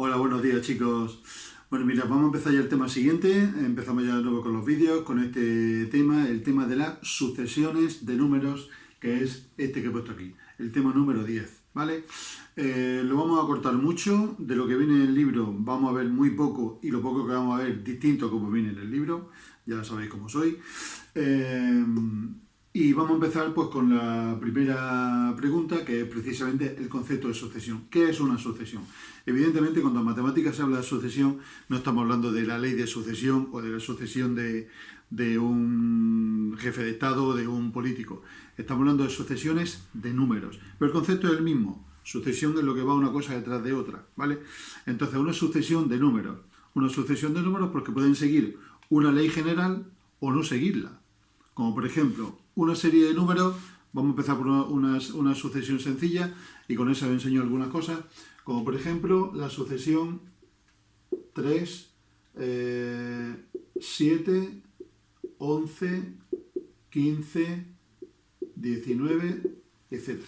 Hola, buenos días chicos. Bueno, mira, vamos a empezar ya el tema siguiente. Empezamos ya de nuevo con los vídeos, con este tema, el tema de las sucesiones de números, que es este que he puesto aquí, el tema número 10, ¿vale? Lo vamos a cortar mucho, de lo que viene en el libro vamos a ver muy poco y lo poco que vamos a ver distinto a como viene en el libro, ya sabéis cómo soy. Y vamos a empezar pues con la primera pregunta, que es precisamente el concepto de sucesión. ¿Qué es una sucesión? Evidentemente, cuando en matemáticas se habla de sucesión, no estamos hablando de la ley de sucesión o de la sucesión de un jefe de Estado o de un político. Estamos hablando de sucesiones de números. Pero el concepto es el mismo. Sucesión es lo que va una cosa detrás de otra, ¿vale? Entonces, una sucesión de números. Una sucesión de números porque pueden seguir una ley general o no seguirla. Como por ejemplo, una serie de números, vamos a empezar por una sucesión sencilla y con esa os enseño algunas cosas, como por ejemplo la sucesión 3, 7, 11, 15, 19, etc.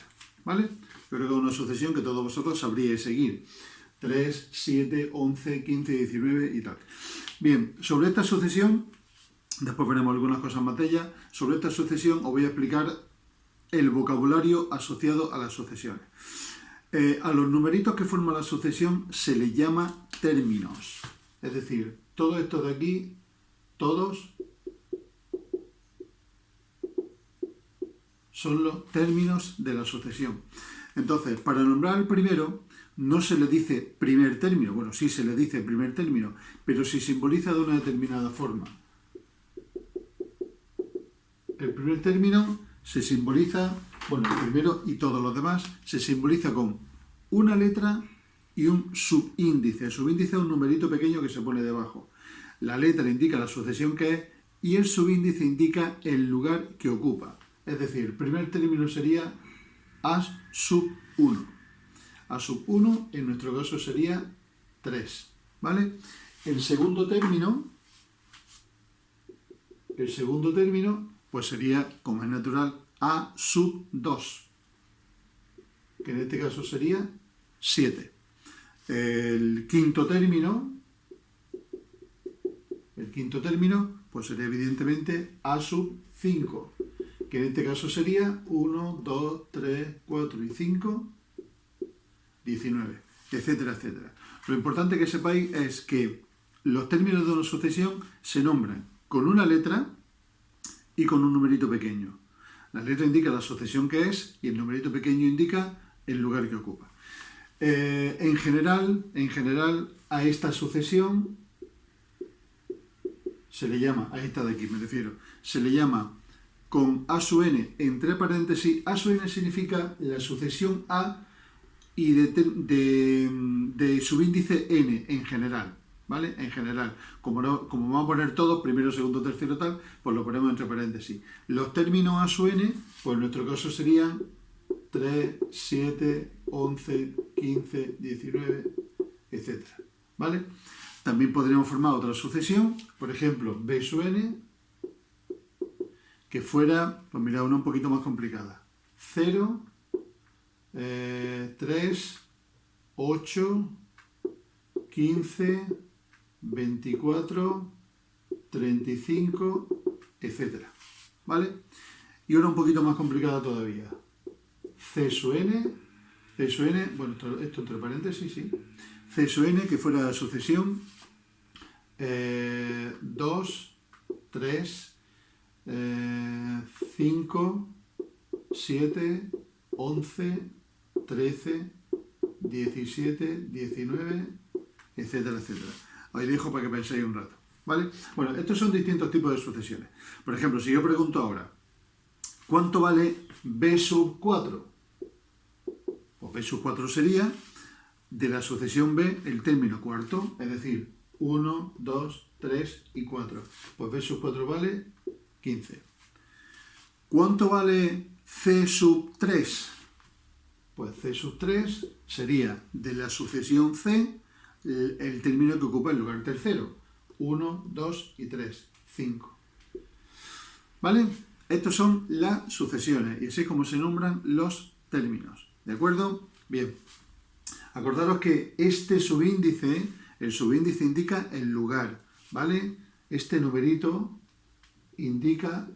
¿Vale? Yo creo que es una sucesión que todos vosotros sabríais seguir. 3, 7, 11, 15, 19 y tal. Bien, sobre esta sucesión, después veremos algunas cosas en materia. Sobre esta sucesión os voy a explicar el vocabulario asociado a las sucesiones. A los numeritos que forman la sucesión se les llama términos. Es decir, todo esto de aquí, todos, son los términos de la sucesión. Entonces, para nombrar el primero, no se le dice primer término. Bueno, sí se le dice primer término, pero si simboliza de una determinada forma. El primer término se simboliza, bueno, el primero y todos los demás, se simboliza con una letra y un subíndice. El subíndice es un numerito pequeño que se pone debajo. La letra indica la sucesión que es y el subíndice indica el lugar que ocupa. Es decir, el primer término sería A sub 1. A sub 1 en nuestro caso sería 3. ¿Vale? El segundo término pues sería, como es natural, A sub 2, que en este caso sería 7. El quinto término, pues sería evidentemente A sub 5, que en este caso sería 1, 2, 3, 4 y 5, 19, etcétera, etcétera. Lo importante que sepáis es que los términos de una sucesión se nombran con una letra y con un numerito pequeño. La letra indica la sucesión que es y el numerito pequeño indica el lugar que ocupa. En general, a esta sucesión se le llama, a esta de aquí me refiero, se le llama con A sub n entre paréntesis. A sub n significa la sucesión A y de subíndice n en general. ¿Vale? En general, como vamos a poner todos, primero, segundo, tercero, tal, pues lo ponemos entre paréntesis. Los términos A sub n, pues en nuestro caso serían 3, 7, 11, 15, 19, etc. ¿Vale? También podríamos formar otra sucesión, por ejemplo, B sub n, que fuera, pues mirad, una un poquito más complicada. 0, 3, 8, 15, 24, 35, etc. ¿Vale? Y una un poquito más complicada todavía. C sub n, bueno, esto entre paréntesis, sí. C sub n, que fuera la sucesión 2, 3, 5, 7, 11, 13, 17, 19, etcétera, etcétera. Os dejo para que penséis un rato, ¿vale? Bueno, estos son distintos tipos de sucesiones. Por ejemplo, si yo pregunto ahora, ¿cuánto vale B sub 4? Pues B sub 4 sería, de la sucesión B, el término cuarto, es decir, 1, 2, 3 y 4. Pues B sub 4 vale 15. ¿Cuánto vale C sub 3? Pues C sub 3 sería, de la sucesión C, el término que ocupa el lugar tercero. 1, 2 y 3. 5. ¿Vale? Estas son las sucesiones y así es como se nombran los términos. ¿De acuerdo? Bien. Acordaros que este subíndice, el subíndice indica el lugar, ¿vale? Este numerito indica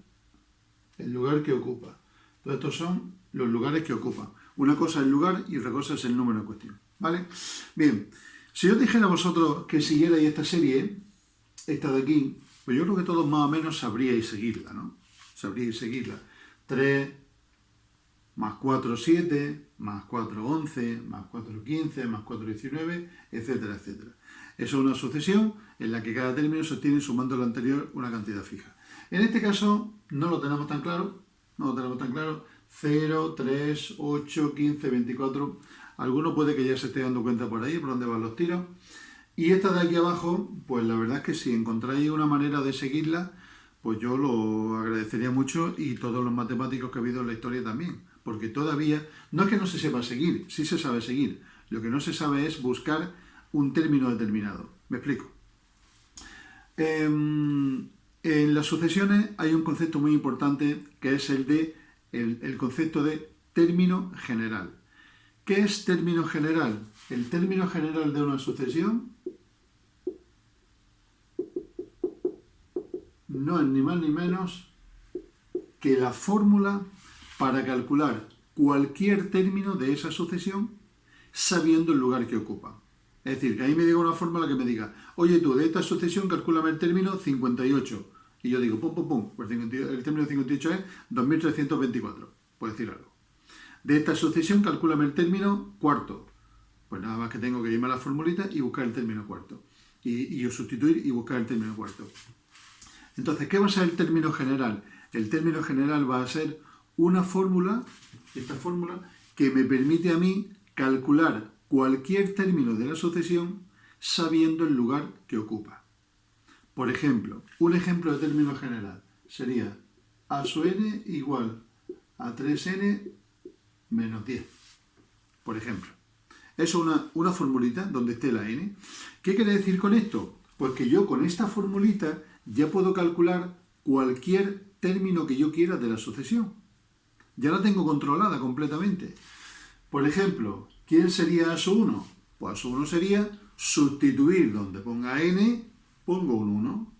el lugar que ocupa. Todos estos son los lugares que ocupan. Una cosa es el lugar y otra cosa es el número en cuestión, ¿vale? Bien, si yo dijera a vosotros que siguierais esta serie, esta de aquí, pues yo creo que todos más o menos sabríais seguirla, ¿no? Sabríais seguirla. 3 más 4, 7, más 4, 11, más 4, 15, más 4, 19, etcétera, etcétera. Eso es una sucesión en la que cada término se obtiene sumando lo anterior una cantidad fija. En este caso no lo tenemos tan claro, 0, 3, 8, 15, 24. Alguno puede que ya se esté dando cuenta por ahí, por dónde van los tiros. Y esta de aquí abajo, pues la verdad es que si encontráis una manera de seguirla, pues yo lo agradecería mucho y todos los matemáticos que ha habido en la historia también. Porque todavía, no es que no se sepa seguir, sí se sabe seguir. Lo que no se sabe es buscar un término determinado. Me explico. En las sucesiones hay un concepto muy importante que es el concepto de término general. ¿Qué es término general? El término general de una sucesión no es ni más ni menos que la fórmula para calcular cualquier término de esa sucesión sabiendo el lugar que ocupa. Es decir, que ahí me diga una fórmula que me diga, oye tú, de esta sucesión calcúlame el término 58. Y yo digo, pum, pum, pum, pues el término 58 es 2324, por decir algo. De esta sucesión calcúlame el término cuarto. Pues nada más que tengo que irme a la formulita y buscar el término cuarto. Y yo sustituir y buscar el término cuarto. Entonces, ¿qué va a ser el término general? El término general va a ser una fórmula, esta fórmula, que me permite a mí calcular cualquier término de la sucesión sabiendo el lugar que ocupa. Por ejemplo, un ejemplo de término general sería a sub n igual a 3n menos 10. Por ejemplo. Es una formulita donde esté la n. ¿Qué quiere decir con esto? Pues que yo con esta formulita ya puedo calcular cualquier término que yo quiera de la sucesión. Ya la tengo controlada completamente. Por ejemplo, ¿quién sería a sub 1? Pues a sub 1 sería sustituir donde ponga n, pongo un 1.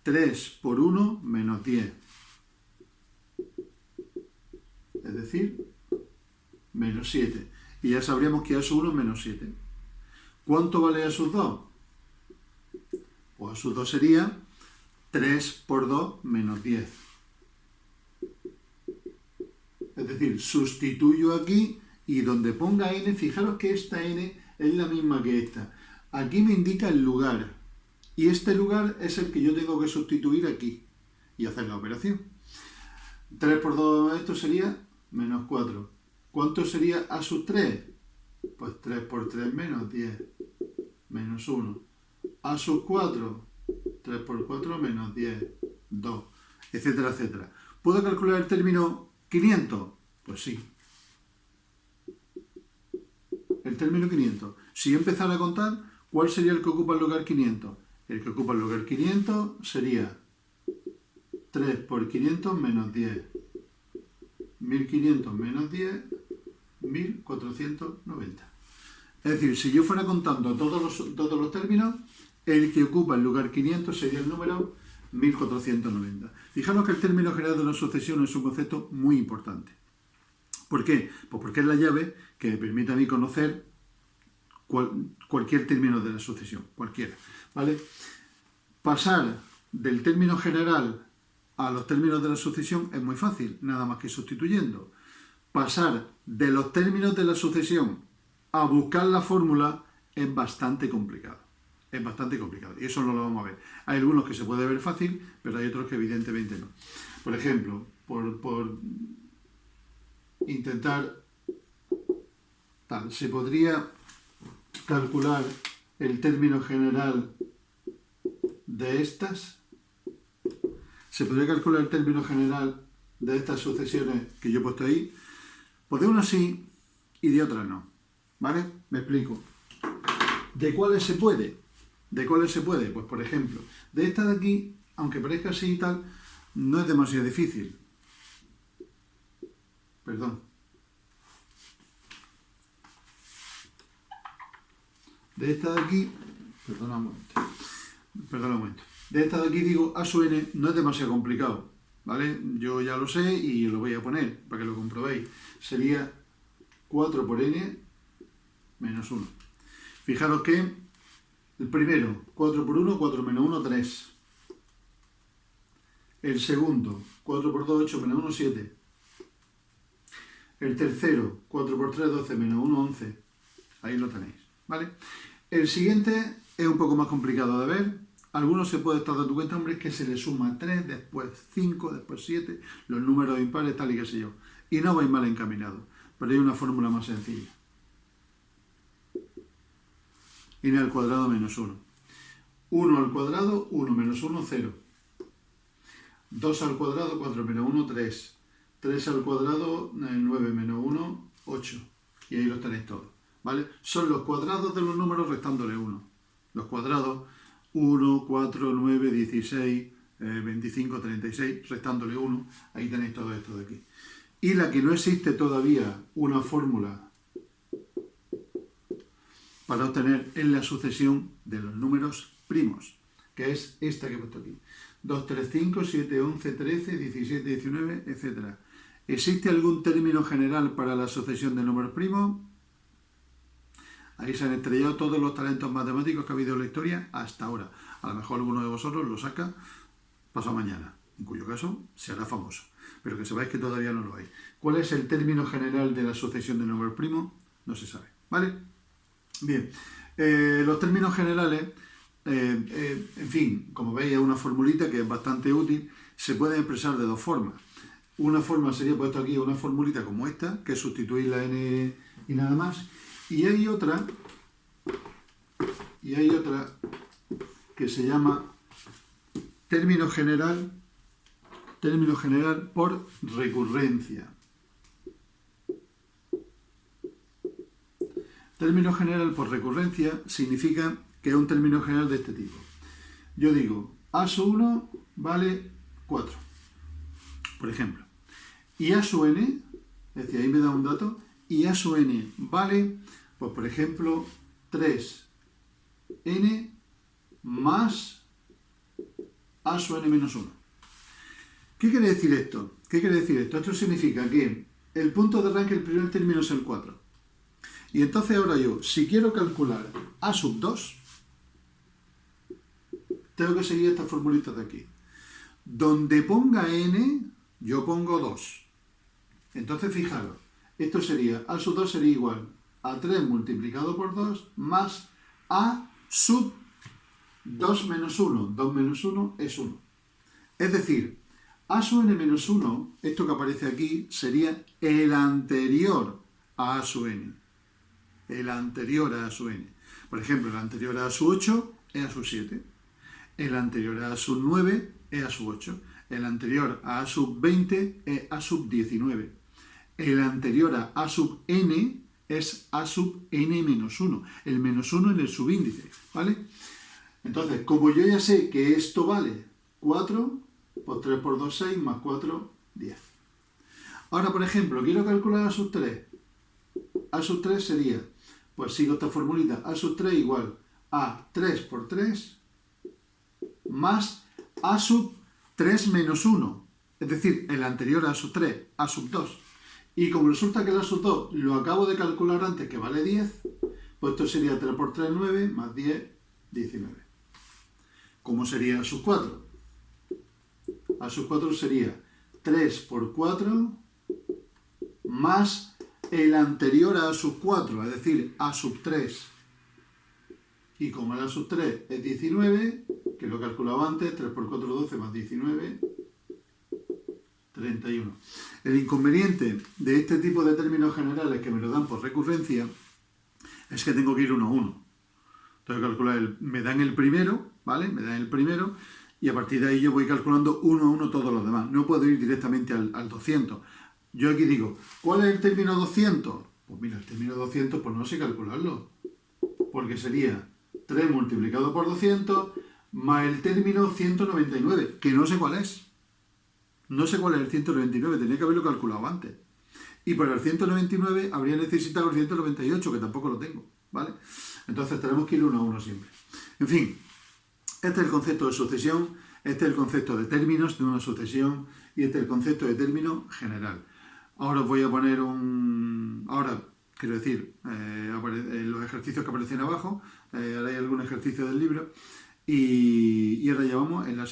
3 por 1 menos 10. Es decir, menos 7. Y ya sabríamos que a sub 1 es menos 7. ¿Cuánto vale a sub 2? Pues a sub 2 sería 3 por 2 menos 10. Es decir, sustituyo aquí y donde ponga n, fijaros que esta n es la misma que esta. Aquí me indica el lugar. Y este lugar es el que yo tengo que sustituir aquí y hacer la operación. 3 por 2, esto sería menos 4. ¿Cuánto sería a sub 3? Pues 3 por 3 menos 10, menos 1. A sub 4, 3 por 4 menos 10, 2, etcétera, etcétera. ¿Puedo calcular el término 500? Pues sí. El término 500. Si yo empezara a contar, ¿cuál sería el que ocupa el lugar 500? El que ocupa el lugar 500 sería 3 por 500 menos 10. 1500 menos 10, 1490. Es decir, si yo fuera contando todos los términos, el que ocupa el lugar 500 sería el número 1490. Fijaros que el término general de una sucesión es un concepto muy importante. ¿Por qué? Pues porque es la llave que me permite a mí conocer cualquier término de la sucesión, cualquiera, ¿vale? Pasar del término general a los términos de la sucesión es muy fácil, nada más que sustituyendo. Pasar de los términos de la sucesión a buscar la fórmula es bastante complicado. Es bastante complicado y eso no lo vamos a ver. Hay algunos que se puede ver fácil, pero hay otros que evidentemente no. Por ejemplo, por intentar se podría calcular el término general de estas. Se podría calcular el término general de estas sucesiones que yo he puesto ahí. Pues de unas sí y de otras no. ¿Vale? Me explico. ¿De cuáles se puede? ¿De cuáles se puede? Pues por ejemplo, de esta de aquí, aunque parezca así y tal, no es demasiado difícil. Perdón. De esta de aquí, perdona un momento. De esta de aquí digo A sub n no es demasiado complicado, ¿vale? Yo ya lo sé y lo voy a poner para que lo comprobéis. Sería 4 por n menos 1. Fijaros que el primero, 4 por 1, 4 menos 1, 3. El segundo, 4 por 2, 8 menos 1, 7. El tercero, 4 por 3, 12 menos 1, 11. Ahí lo tenéis, ¿vale? El siguiente es un poco más complicado de ver. Algunos se puede estar dando cuenta, hombre, que se le suma 3, después 5, después 7, los números impares, tal y qué sé yo. Y no vais mal encaminados, pero hay una fórmula más sencilla. n al cuadrado menos 1. 1 al cuadrado, 1 menos 1, 0. 2 al cuadrado, 4 menos 1, 3. 3 al cuadrado, 9 menos 1, 8. Y ahí los tenéis todos, ¿vale? Son los cuadrados de los números restándole 1. Los cuadrados, 1, 4, 9, 16, 25, 36, restándole 1. Ahí tenéis todo esto de aquí. Y la que no existe todavía una fórmula para obtener es la sucesión de los números primos, que es esta que he puesto aquí. 2, 3, 5, 7, 11, 13, 17, 19, etc. ¿Existe algún término general para la sucesión de números primos? Ahí se han estrellado todos los talentos matemáticos que ha habido en la historia hasta ahora. A lo mejor alguno de vosotros lo saca pasado mañana, en cuyo caso se hará famoso. Pero que sepáis que todavía no lo hay. ¿Cuál es el término general de la sucesión de números primos? No se sabe, ¿vale? Bien, los términos generales, en fin, como veis es una formulita que es bastante útil, se puede expresar de dos formas. Una forma sería puesto aquí una formulita como esta, que es sustituir la n y nada más, y hay otra que se llama término general por recurrencia. Término general por recurrencia significa que es un término general de este tipo. Yo digo, A sub 1 vale 4, por ejemplo. Y A sub n, es decir, ahí me da un dato, y A sub n vale, pues por ejemplo, 3n más A sub n menos 1. ¿Qué quiere decir esto? Esto significa que el punto de arranque, el primer término es el 4. Y entonces ahora yo, si quiero calcular A sub 2, tengo que seguir esta formulita de aquí. Donde ponga n, yo pongo 2. Entonces fijaros, esto sería, A sub 2 sería igual a 3 multiplicado por 2 más A sub 2 menos 1. 2 menos 1 es 1. Es decir, A sub n menos 1, esto que aparece aquí, sería el anterior a A sub n. El anterior a A sub n. Por ejemplo, el anterior a A sub 8 es A sub 7. El anterior a A sub 9 es A sub 8. El anterior a A sub 20 es A sub 19. El anterior a A sub n es A sub n menos 1. El menos 1 en el subíndice, ¿vale? Entonces, como yo ya sé que esto vale 4, pues 3 por 2, 6, más 4, 10. Ahora, por ejemplo, quiero calcular A sub 3. A sub 3 sería, pues sigo esta formulita, A sub 3 igual a 3 por 3 más A sub 3 menos 1, es decir, el anterior a A sub 3, A sub 2. Y como resulta que el A sub 2 lo acabo de calcular antes, que vale 10, pues esto sería 3 por 3, 9, más 10, 19. ¿Cómo sería A sub 4? A sub 4 sería 3 por 4 más el anterior a A sub 4, es decir, A sub 3. Y como el A sub 3 es 19, que lo he calculado antes, 3 por 4, 12 más 19, 31. El inconveniente de este tipo de términos generales que me lo dan por recurrencia es que tengo que ir uno a uno. Tengo que calcular, me dan el primero, ¿vale? Me dan el primero y a partir de ahí yo voy calculando uno a uno todos los demás. No puedo ir directamente al 200. Yo aquí digo, ¿cuál es el término 200? Pues mira, el término 200 pues no sé calcularlo, porque sería 3 multiplicado por 200 más el término 199, que no sé cuál es. No sé cuál es el 199, tenía que haberlo calculado antes. Y para el 199 habría necesitado el 198, que tampoco lo tengo, ¿vale? Entonces tenemos que ir uno a uno siempre. En fin, este es el concepto de sucesión, este es el concepto de términos de una sucesión y este es el concepto de término general. Ahora os voy a poner quiero decir, los ejercicios que aparecen abajo, ahora hay algún ejercicio del libro y ahora ya vamos en el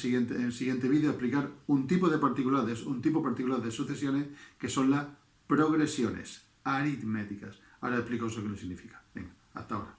siguiente vídeo a explicar un tipo particular de sucesiones que son las progresiones aritméticas. Ahora explico eso qué significa. Venga, hasta ahora.